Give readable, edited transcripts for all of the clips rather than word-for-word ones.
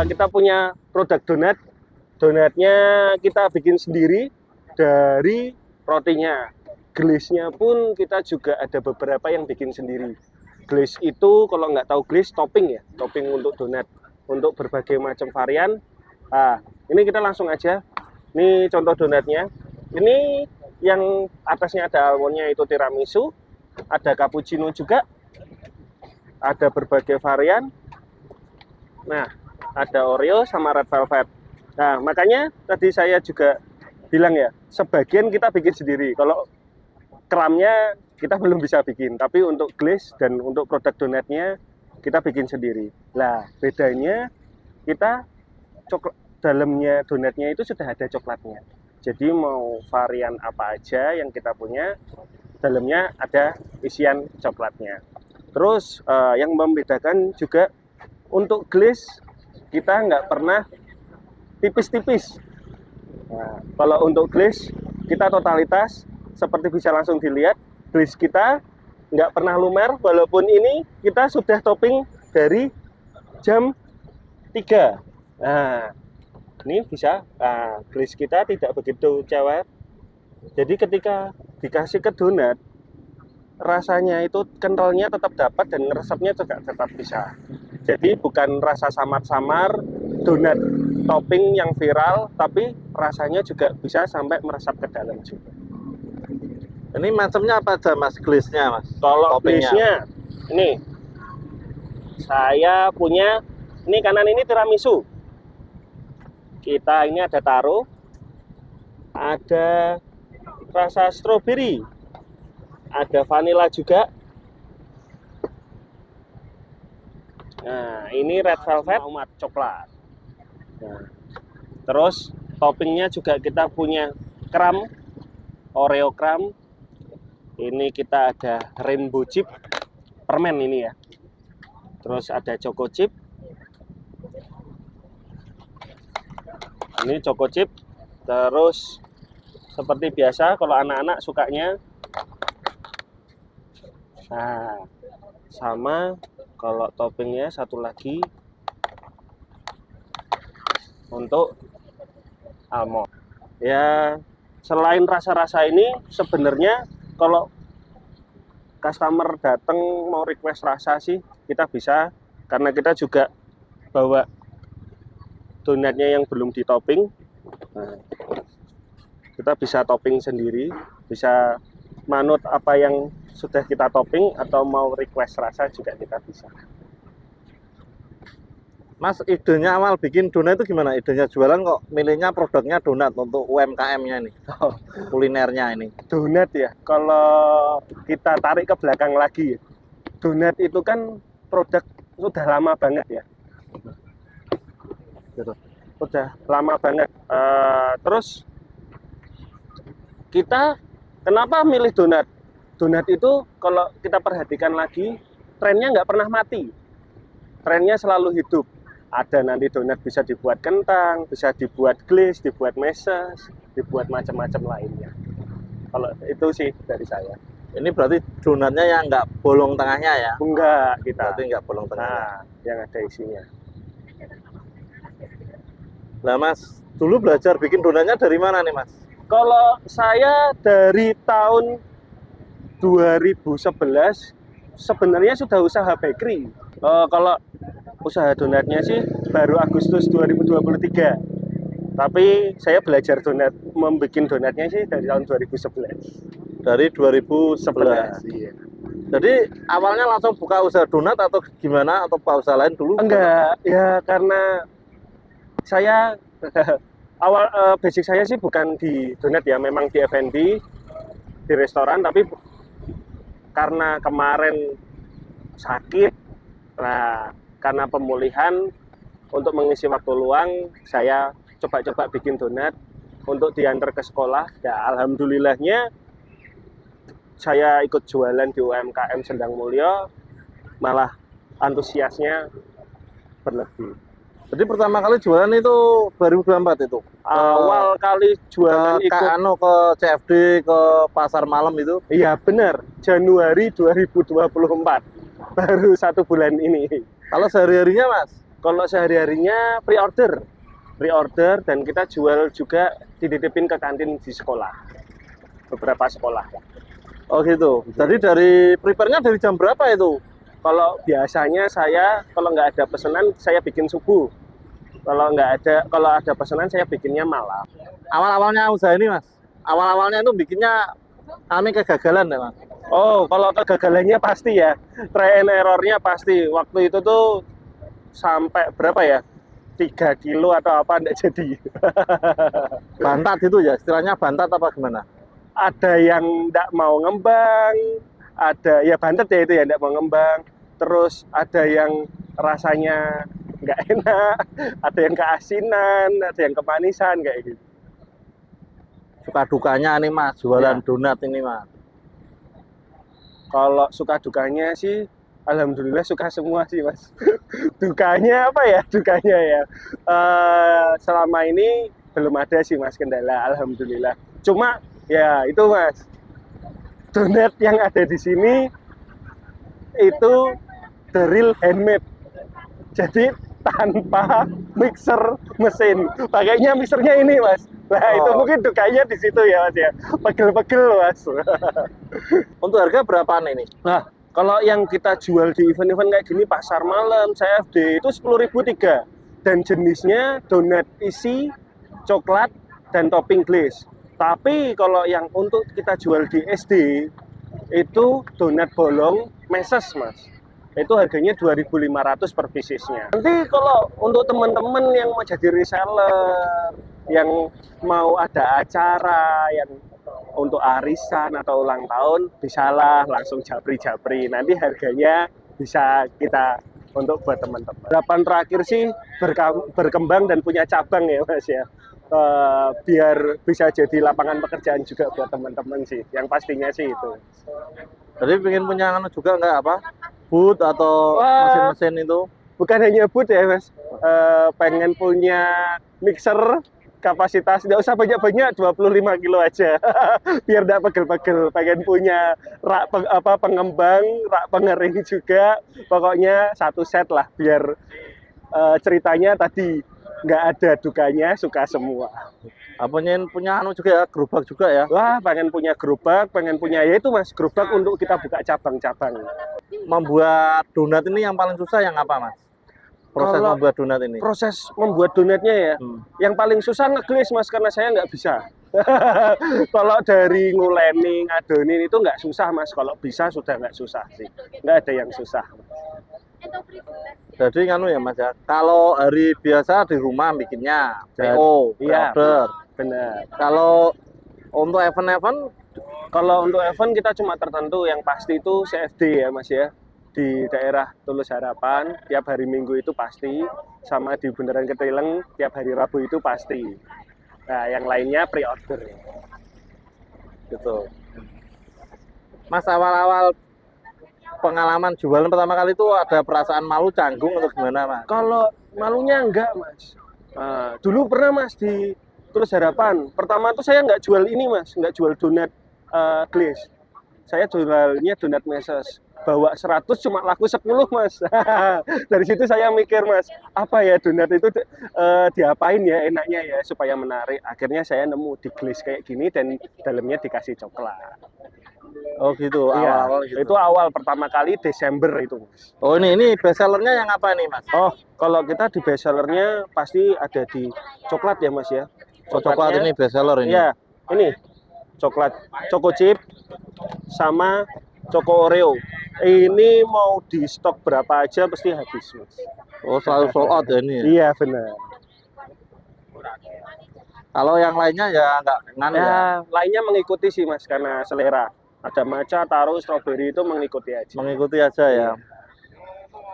kita punya produk donat. Donatnya kita bikin sendiri dari rotinya. Glaze-nya pun kita juga ada beberapa yang bikin sendiri. Glaze itu kalau nggak tahu glaze, topping ya, topping untuk donat, untuk berbagai macam varian. Nah, ini kita langsung aja. Ini contoh donatnya. Ini yang atasnya ada almondnya itu tiramisu, ada cappuccino juga, ada berbagai varian. Nah, ada Oreo sama red velvet. Nah, makanya tadi saya juga bilang ya, sebagian kita bikin sendiri. Kalau kramnya kita belum bisa bikin, tapi untuk glaze dan untuk produk donatnya kita bikin sendiri. Lah, bedanya kita dalamnya donatnya itu sudah ada coklatnya. Jadi mau varian apa aja yang kita punya, dalamnya ada isian coklatnya. Terus yang membedakan juga untuk glaze kita nggak pernah tipis-tipis. Nah, kalau untuk glaze kita totalitas seperti bisa langsung dilihat, glaze kita nggak pernah lumer, walaupun ini kita sudah topping dari jam 3. Nah, ini bisa, glaze kita tidak begitu cewek. Jadi ketika dikasih ke donat, rasanya itu kentalnya tetap dapat dan ngeresapnya juga tetap bisa. Jadi bukan rasa samar-samar donat topping yang viral, tapi rasanya juga bisa sampai meresap ke dalam juga. Ini macamnya apa aja mas, glaze-nya mas? Kalau glaze-nya, ini saya punya, ini kanan ini tiramisu. Kita ini ada taro, ada rasa stroberi, ada vanilla juga. Nah, ini red velvet umat coklat. Nah, terus toppingnya juga kita punya kram, Oreo kram. Ini kita ada rainbow chip, permen ini ya. Terus ada choco chip. Ini choco chip. Terus seperti biasa kalau anak-anak sukanya. Nah, sama kalau toppingnya satu lagi untuk almond. Ya, selain rasa-rasa ini sebenarnya kalau customer datang mau request rasa sih kita bisa, karena kita juga bawa donatnya yang belum ditopping. Nah, kita bisa topping sendiri, bisa manut apa yang sudah kita topping, atau mau request rasa juga kita bisa. Mas, idenya awal bikin donat itu gimana? Idenya jualan kok milihnya produknya donat untuk UMKM-nya ini, kulinernya ini. Donat ya, kalau kita tarik ke belakang lagi, donat itu kan produk sudah lama banget ya. Udah lama banget. Terus kita kenapa milih donat? Donat itu kalau kita perhatikan lagi, trennya nggak pernah mati. Trennya selalu hidup. Ada nanti donat bisa dibuat kentang, bisa dibuat glaze, dibuat meses, dibuat macam-macam lainnya. Kalau itu sih dari saya. Ini berarti donatnya yang nggak bolong tengahnya ya? Enggak, kita. Berarti nggak bolong tengahnya. Nah, yang ada isinya. Nah mas, dulu belajar bikin donatnya dari mana nih mas? Kalau saya dari tahun 2011 sebenarnya sudah usaha bakery. Kalau usaha donatnya sih baru Agustus 2023. Tapi saya belajar donat, membuat donatnya sih dari tahun 2011. Dari 2011. Iya. Jadi awalnya langsung buka usaha donat atau gimana, atau buka usaha lain dulu? Enggak, ya karena saya awal basic saya sih bukan di donat ya, memang di F&B, di restoran, tapi karena kemarin sakit, nah karena pemulihan, untuk mengisi waktu luang saya coba-coba bikin donat untuk diantar ke sekolah. Ya alhamdulillahnya saya ikut jualan di UMKM Sendang Mulyo, malah antusiasnya berlebih. Jadi pertama kali jualan itu 2024 itu? Awal kali jualan ke ke CFD, ke pasar malam itu? Iya benar, Januari 2024, baru 1 bulan ini. Kalau sehari-harinya mas? Kalau sehari-harinya pre-order dan kita jual juga dititipin ke kantin di sekolah, beberapa sekolah. Oh gitu. Jadi dari prepare-nya dari jam berapa itu? Kalau biasanya saya kalau nggak ada pesanan saya bikin subuh. Kalau ada pesanan saya bikinnya malam. Awal-awalnya usaha ini Mas, awal-awalnya itu bikinnya kami kegagalan ya Mas? Oh, kalau kegagalannya pasti ya, try and error-nya pasti. Waktu itu tuh sampai berapa ya? 3 kilo atau apa enggak jadi. Bantat itu ya, istilahnya bantat apa gimana? Ada yang enggak mau ngembang, ada ya bantet ya itu ya enggak mau ngembang. Terus ada yang rasanya nggak enak, ada yang keasinan, ada yang kemanisan kayak gitu. Suka dukanya nih Mas, jualan Ya. donat ini Mas. Kalau suka dukanya sih, alhamdulillah suka semua sih Mas. Dukanya apa ya? Dukanya ya, selama ini belum ada sih Mas kendala, alhamdulillah. Cuma ya itu Mas, donat yang ada di sini itu the real handmade. Jadi tanpa mixer mesin, pakainya mixernya ini Mas. Nah itu mungkin dukanya di situ ya Mas ya, pegel-pegel Mas. Untuk harga berapaan ini? Nah kalau yang kita jual di event-event kayak gini pasar malam CFD itu 10.003 dan jenisnya donat isi, coklat dan topping glaze. Tapi kalau yang untuk kita jual di SD itu donat bolong meses Mas. Itu harganya 2.500 per piecesnya. Nanti kalau untuk teman-teman yang mau jadi reseller, yang mau ada acara, yang untuk arisan atau ulang tahun, bisalah langsung japri-japri. Nanti harganya bisa kita untuk buat teman-teman. Harapan terakhir sih berkembang dan punya cabang ya Mas ya. Biar bisa jadi lapangan pekerjaan juga buat teman-teman sih. Yang pastinya sih itu. Jadi pengen punya anu juga nggak apa? Booth atau mesin-mesin itu? Bukan hanya booth ya Mas, pengen punya mixer kapasitas nggak usah banyak-banyak 25 kilo aja biar nggak pegel-pegel. Pengen punya rak pengembang, rak pengering juga, pokoknya satu set lah biar ceritanya tadi nggak ada dukanya, suka semua. Apa punya anu juga ya, gerobak juga ya? Wah, pengen punya gerobak, pengen punya ya itu Mas, gerobak untuk kita buka cabang-cabang. Membuat donat ini yang paling susah yang apa Mas? Proses Kalau membuat donat ini? Proses membuat donatnya ya, yang paling susah ngegelis Mas, karena saya nggak bisa. Kalau dari nguleni, ngadonin itu nggak susah Mas, kalau bisa sudah nggak susah sih, nggak ada yang susah. Jadi nganu ya Mas ya, kalau hari biasa di rumah bikinnya PO, Iya, order. benar. Kalau untuk event-event, Kalau untuk event kita cuma tertentu, yang pasti itu CFD ya Mas ya. Di daerah Tulus Harapan, tiap hari Minggu itu pasti. Sama di Bundaran Ketileng, tiap hari Rabu itu pasti. Nah, yang lainnya pre-order. gitu. Mas awal-awal pengalaman jualan pertama kali itu ada perasaan malu, canggung atau gimana Mas? Kalau malunya enggak Mas. Dulu pernah Mas di Tulus Harapan. Pertama tuh saya nggak jual ini Mas, nggak jual donat glaze. Saya jualnya donat meses. Bawa 100 cuma laku 10 Mas. Dari situ saya mikir Mas, apa ya donat itu diapain ya enaknya ya supaya menarik. Akhirnya saya nemu di glaze kayak gini dan dalamnya dikasih coklat. Oh gitu, Iya, awal-awal gitu. itu awal pertama kali Desember itu Mas. Oh ini best sellernya yang apa nih Mas? Oh, kalau kita di best sellernya pasti ada di coklat ya Mas ya. Oh, coklat ini best seller ini? Iya, ini coklat Choco Chip sama Choco Oreo. Ini mau di stok berapa aja pasti habis Mas. Oh selalu sold out ya ini ya? Iya benar. Kalau yang lainnya ya nggak nganu ya? Ya, lainnya mengikuti sih Mas karena selera. Ada matcha, taro, strawberry itu mengikuti aja. Mengikuti aja ya.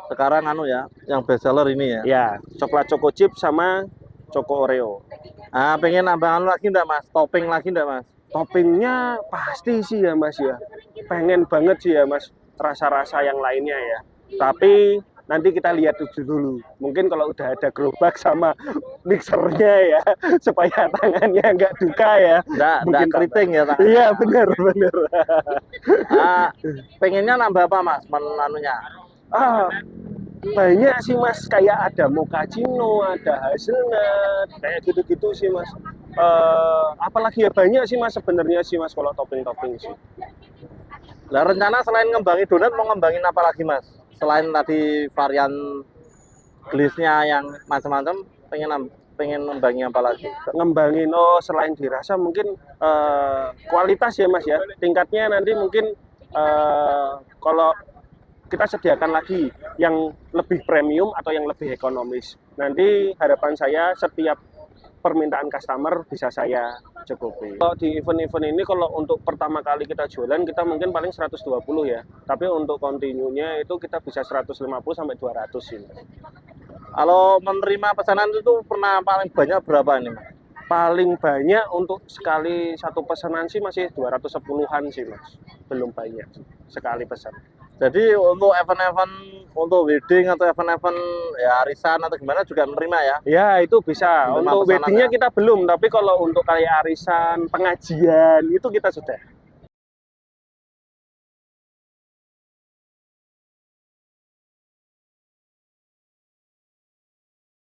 Sekarang anu ya, yang best seller ini ya? Ya, coklat Choco Chip sama Choco Oreo. Ah pengen nambah anu lagi enggak Mas? Topping lagi enggak Mas? Toppingnya pasti sih ya Mas ya. Pengen banget sih ya Mas rasa-rasa yang lainnya ya. Tapi nanti kita lihat dulu. Mungkin kalau udah ada gerobak sama mixernya ya, supaya tangannya nggak duka ya. Nggak keriting ya tangan. Iya benar. Ah, pengennya nambah apa Mas? Menunya? Banyak sih Mas, kayak ada mochaccino, ada hazelnut, kayak gitu-gitu sih Mas. Apalagi ya banyak sih Mas sebenarnya sih Mas kalau topping-topping sih. Lah rencana selain ngembangin donat mau ngembangin apa lagi Mas? Selain tadi varian glaze-nya yang macam-macam, pengen ngembangin apa lagi? Ngembangin selain dirasa mungkin kualitas ya Mas ya. Tingkatnya nanti mungkin kalau kita sediakan lagi yang lebih premium atau yang lebih ekonomis. Nanti harapan saya setiap permintaan customer bisa saya cukupi. Kalau di event-event ini kalau untuk pertama kali kita jualan kita mungkin paling 120 ya. Tapi untuk continue-nya itu kita bisa 150 sampai 200 sih. Kalau menerima pesanan itu pernah paling banyak berapa nih Mas? Paling banyak untuk sekali satu pesanan sih masih 210-an sih Mas. Belum banyak sekali pesan. Jadi untuk event-event untuk wedding atau event-event ya arisan atau gimana juga menerima ya? Ya itu bisa. Menerima Untuk pesanan weddingnya ya? kita belum, tapi kalau untuk kayak arisan, pengajian itu kita sudah.